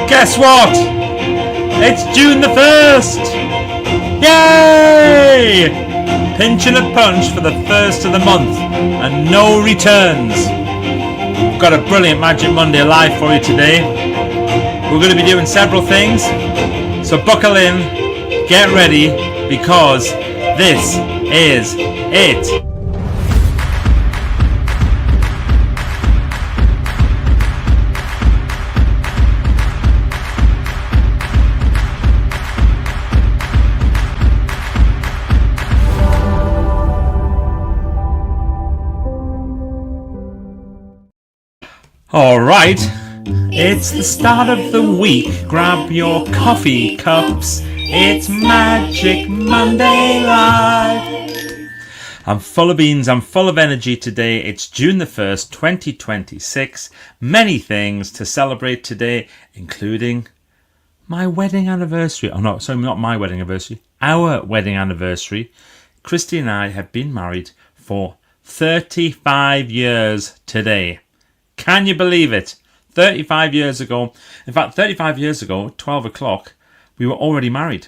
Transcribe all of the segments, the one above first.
Guess what? It's June the 1st! Yay! Pinching a punch for the first of the month and no returns. We've got a brilliant Magic Monday live for you today. We're going to be doing several things, so buckle in, get ready, because this is it. Alright, it's the start of the week. Grab your coffee cups. It's Magic Monday Live. I'm full of beans, I'm full of energy today. It's June the 1st, 2026. Many things to celebrate today, including my wedding anniversary. Oh no, sorry, not my wedding anniversary. Our wedding anniversary. Christy and I have been married for 35 years today. Can you believe it? 35 years ago, in fact 35 years ago, 12 o'clock, we were already married.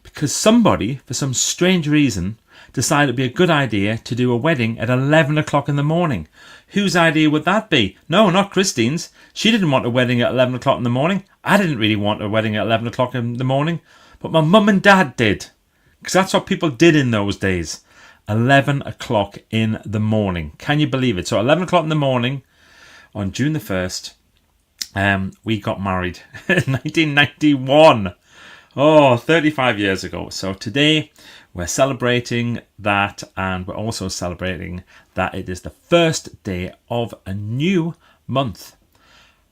Because somebody, for some strange reason, decided it would be a good idea to do a wedding at 11 o'clock in the morning. Whose idea would that be? No, not Christine's. She didn't want a wedding at 11 o'clock in the morning. I didn't really want a wedding at 11 o'clock in the morning. But my mum and dad did. Because that's what people did in those days. 11 o'clock in the morning. Can you believe it? So 11 o'clock in the morning, on June the 1st, we got married in 1991. Oh, 35 years ago. So today we're celebrating that, and we're also celebrating that it is the first day of a new month.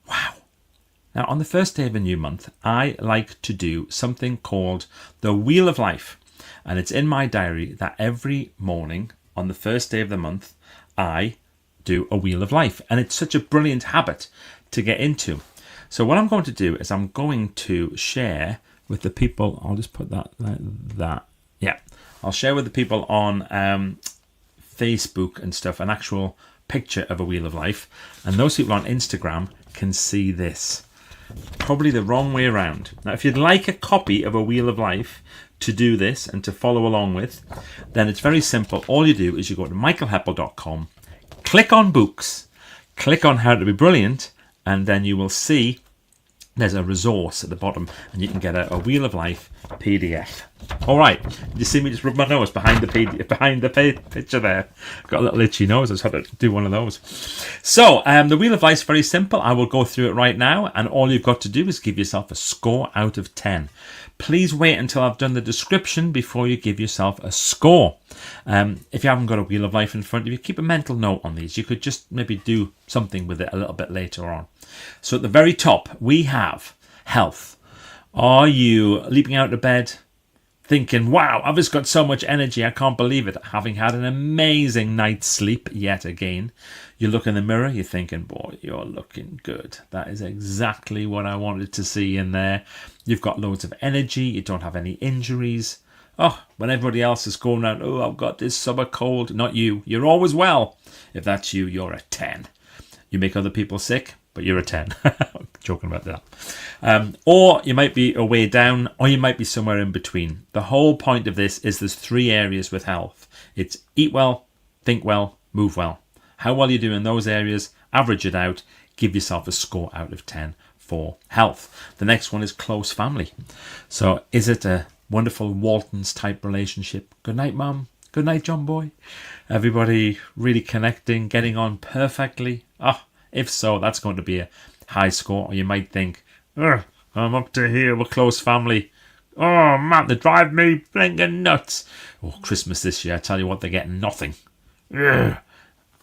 Wow. Now, on the first day of a new month, I like to do something called the Wheel of Life. And it's in my diary that every morning on the first day of the month, I do a Wheel of Life, and it's such a brilliant habit to get into. So what I'm going to do is I'm going to share with the people. I'll just put that. Yeah, I'll share with the people on Facebook and stuff an actual picture of a Wheel of Life, and those people on Instagram can see this. Probably the wrong way around. Now, if you'd like a copy of a Wheel of Life to do this and to follow along with, then it's very simple. All you do is you go to michaelheppel.com. Click on books, click on how to be brilliant, and then you will see there's a resource at the bottom, and you can get a Wheel of Life PDF. All right, you see me just rub my nose behind the picture there. Got a little itchy nose. I just had to do one of those. So the Wheel of Life is very simple. I will go through it right now, and all you've got to do is give yourself a score out of 10. Please wait until I've done the description before you give yourself a score. If you haven't got a Wheel of Life in front of you, keep a mental note on these. You could just maybe do something with it a little bit later on. So at the very top, we have health. Are you leaping out of bed thinking, wow, I've just got so much energy, I can't believe it, having had an amazing night's sleep yet again? You look in the mirror, you're thinking, boy, you're looking good. That is exactly what I wanted to see in there. You've got loads of energy, you don't have any injuries. Oh, when everybody else is going around, oh, I've got this summer cold. Not you. You're always well. If that's you, you're a 10. You make other people sick, but you're a 10. Joking about that. Or you might be a way down, or you might be somewhere in between. The whole point of this is there's 3 areas with health. It's eat well, think well, move well. How well you do in those areas, average it out, give yourself a score out of 10 for health. The next one is close family. So is it a wonderful Waltons type relationship? Good night, Mum. Good night, John boy. Everybody really connecting, getting on perfectly. If so, that's going to be a high score. Or you might think, I'm up to here with close family. Oh man, they drive me blinking nuts. Oh, Christmas this year, I tell you what, they're getting nothing. Ugh.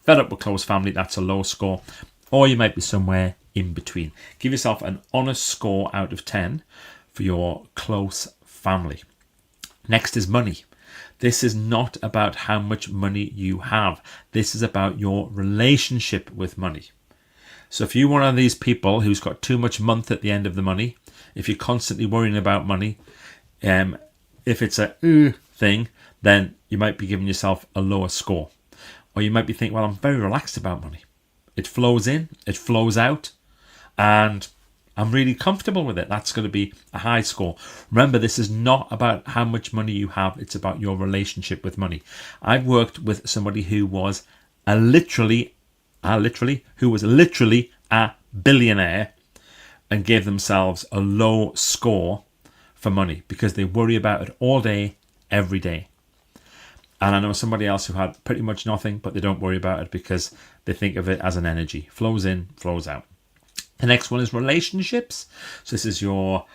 Fed up with close family, that's a low score. Or you might be somewhere in between. Give yourself an honest score out of 10 for your close family. Next is money. This is not about how much money you have. This is about your relationship with money. So if you're one of these people who's got too much month at the end of the money, if you're constantly worrying about money, if it's a thing, then you might be giving yourself a lower score. Or you might be thinking, well, I'm very relaxed about money. It flows in, it flows out, and I'm really comfortable with it. That's going to be a high score. Remember, this is not about how much money you have. It's about your relationship with money. I've worked with somebody who was literally a billionaire and gave themselves a low score for money because they worry about it all day, every day. And I know somebody else who had pretty much nothing, but they don't worry about it because they think of it as an energy. Flows in, flows out. The next one is relationships. So this is your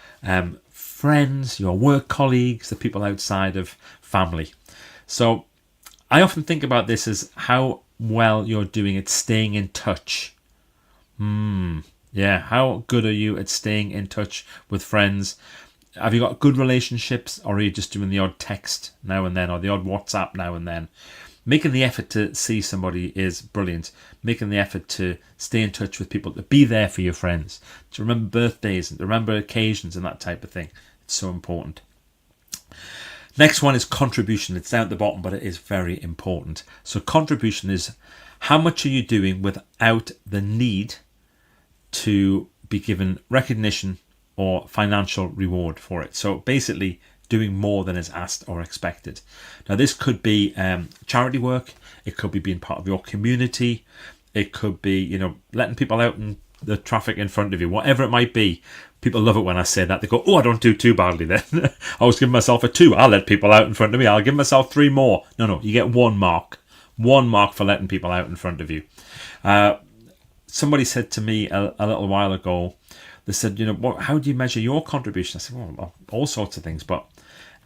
friends, your work colleagues, the people outside of family. So I often think about this as how well you're doing at staying in touch. Yeah, how good are you at staying in touch with friends? Have you got good relationships, or are you just doing the odd text now and then, or the odd WhatsApp now and then? Making the effort to see somebody is brilliant. Making the effort to stay in touch with people, to be there for your friends, to remember birthdays and to remember occasions and that type of thing. It's so important. Next one is contribution. It's down at the bottom, but it is very important. So contribution is how much are you doing without the need to be given recognition or financial reward for it. So basically doing more than is asked or expected. Now this could be charity work, it could be being part of your community, it could be, letting people out in the traffic in front of you, whatever it might be. People love it when I say that. They go, oh, I don't do too badly then. I was giving myself a 2. I'll let people out in front of me. I'll give myself 3 more. No, you get 1 mark. 1 mark for letting people out in front of you. Somebody said to me a little while ago, they said, how do you measure your contribution? I said, well, all sorts of things. But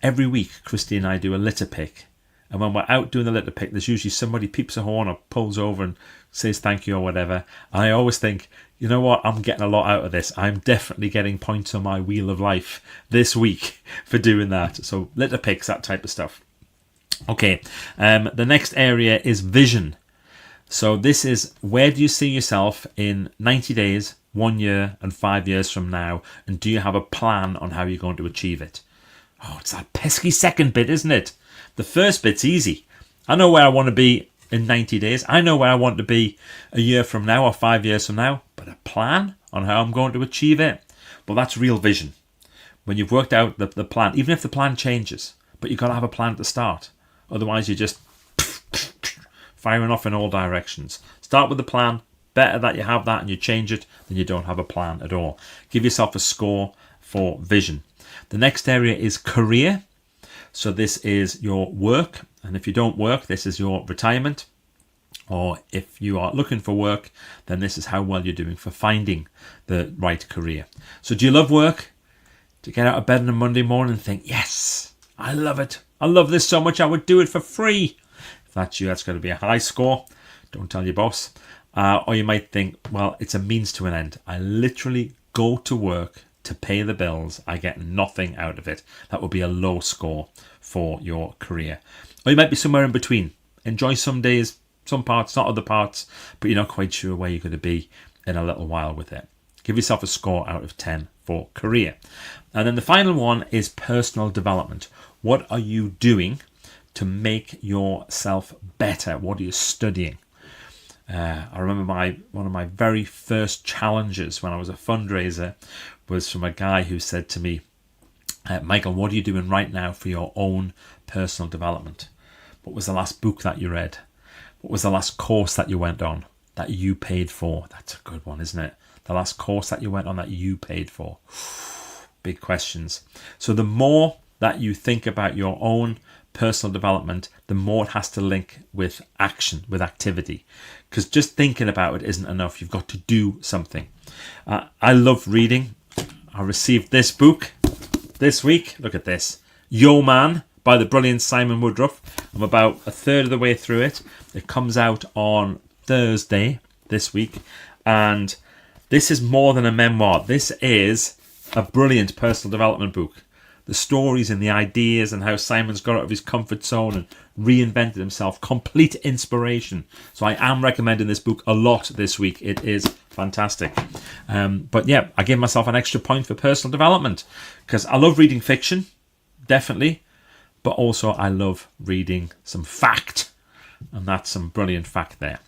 every week, Christy and I do a litter pick. And when we're out doing the litter pick, there's usually somebody peeps a horn or pulls over and says thank you or whatever. And I always think, you know what? I'm getting a lot out of this. I'm definitely getting points on my wheel of life this week for doing that. So litter picks, that type of stuff. Okay. The next area is vision. So this is, where do you see yourself in 90 days, 1 year and 5 years from now? And do you have a plan on how you're going to achieve it? Oh, it's that pesky second bit, isn't it? The first bit's easy. I know where I want to be in 90 days. I know where I want to be a year from now or 5 years from now. But a plan on how I'm going to achieve it? Well, that's real vision. When you've worked out the plan, even if the plan changes, but you've got to have a plan at the start. Otherwise, you're just firing off in all directions. Start with the plan. Better that you have that and you change it than you don't have a plan at all. Give yourself a score for vision. The next area is career. So this is your work. And if you don't work, this is your retirement. Or if you are looking for work, then this is how well you're doing for finding the right career. So do you love work? Do you get out of bed on a Monday morning and think, yes, I love it. I love this so much I would do it for free. If that's you, that's going to be a high score. Don't tell your boss. Or you might think, well, it's a means to an end. I literally go to work to pay the bills. I get nothing out of it. That would be a low score for your career. Or you might be somewhere in between. Enjoy some days, some parts, not other parts, but you're not quite sure where you're going to be in a little while with it. Give yourself a score out of 10 for career. And then the final one is personal development. What are you doing to make yourself better? What are you studying? I remember one of my very first challenges when I was a fundraiser was from a guy who said to me, Michael, what are you doing right now for your own personal development? What was the last book that you read? What was the last course that you went on that you paid for? That's a good one, isn't it? The last course that you went on that you paid for. Big questions. So the more that you think about your own personal development, the more it has to link with action, with activity. Because just thinking about it isn't enough. You've got to do something. I love reading. I received this book this week. Look at this. Yo Man by the brilliant Simon Woodruff. I'm about a third of the way through it. It comes out on Thursday this week. And this is more than a memoir. This is a brilliant personal development book. The stories and the ideas and how Simon's got out of his comfort zone and reinvented himself. Complete inspiration. So I am recommending this book a lot this week. It is fantastic. But yeah, I gave myself an extra point for personal development because I love reading fiction, definitely. But also I love reading some fact. And that's some brilliant fact there.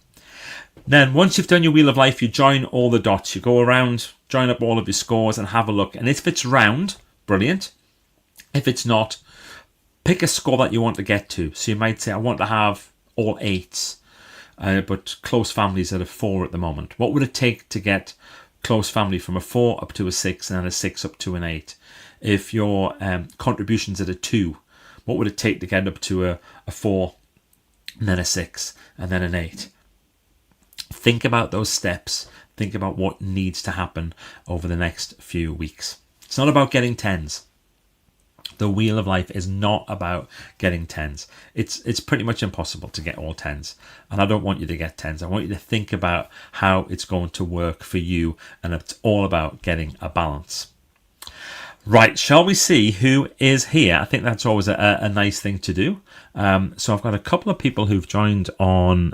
Then once you've done your Wheel of Life, you join all the dots. You go around join up all of your scores and have a look. And if it's round, brilliant. If it's not, pick a score that you want to get to. So you might say, I want to have all 8s, but close families at a 4 at the moment. What would it take to get close family from a 4 up to a 6 and then a 6 up to an 8? If your contribution's at a 2, what would it take to get up to a 4 and then a 6 and then an 8? Think about those steps. Think about what needs to happen over the next few weeks. It's not about getting 10s. The Wheel of Life is not about getting 10s. It's pretty much impossible to get all 10s. And I don't want you to get 10s. I want you to think about how it's going to work for you. And it's all about getting a balance. Right, shall we see who is here? I think that's always a nice thing to do. So I've got a couple of people who've joined on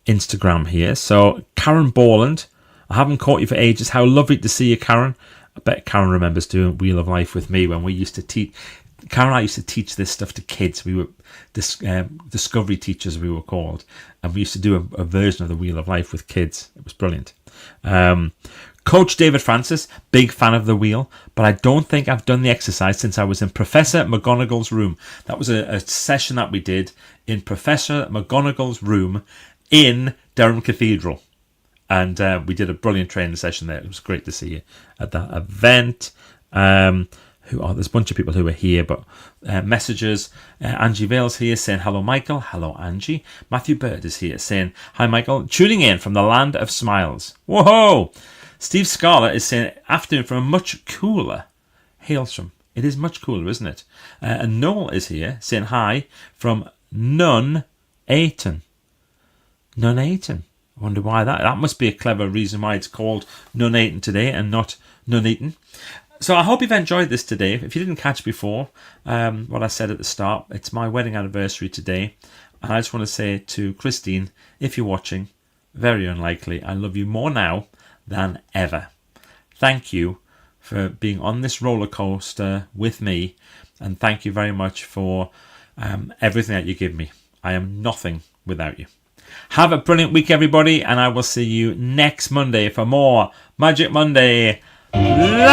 Instagram here. So Karen Borland, I haven't caught you for ages. How lovely to see you, Karen. I bet Karen remembers doing Wheel of Life with me when we used to teach. Karen and I used to teach this stuff to kids. We were discovery teachers, we were called. And we used to do a version of the Wheel of Life with kids. It was brilliant. Coach David Francis, big fan of the wheel, but I don't think I've done the exercise since I was in Professor McGonagall's room. That was a session that we did in Professor McGonagall's room in Durham Cathedral. And we did a brilliant training session there. It was great to see you at that event. There's a bunch of people who are here, but messages. Angie Vale's here saying, hello, Michael. Hello, Angie. Matthew Bird is here saying, hi, Michael. Tuning in from the land of smiles. Whoa! Steve Scarlett is saying, afternoon from a much cooler Hailsham. It is much cooler, isn't it? And Noel is here saying hi from Nuneaton. Nuneaton. I wonder why that must be a clever reason why it's called Nuneaton today and not Nuneaton. So I hope you've enjoyed this today. If you didn't catch before what I said at the start, it's my wedding anniversary today. And I just want to say to Christine, if you're watching, very unlikely, I love you more now than ever. Thank you for being on this roller coaster with me, and thank you very much for everything that you give me. I am nothing without you. Have a brilliant week, everybody, and I will see you next Monday for more Magic Monday Live.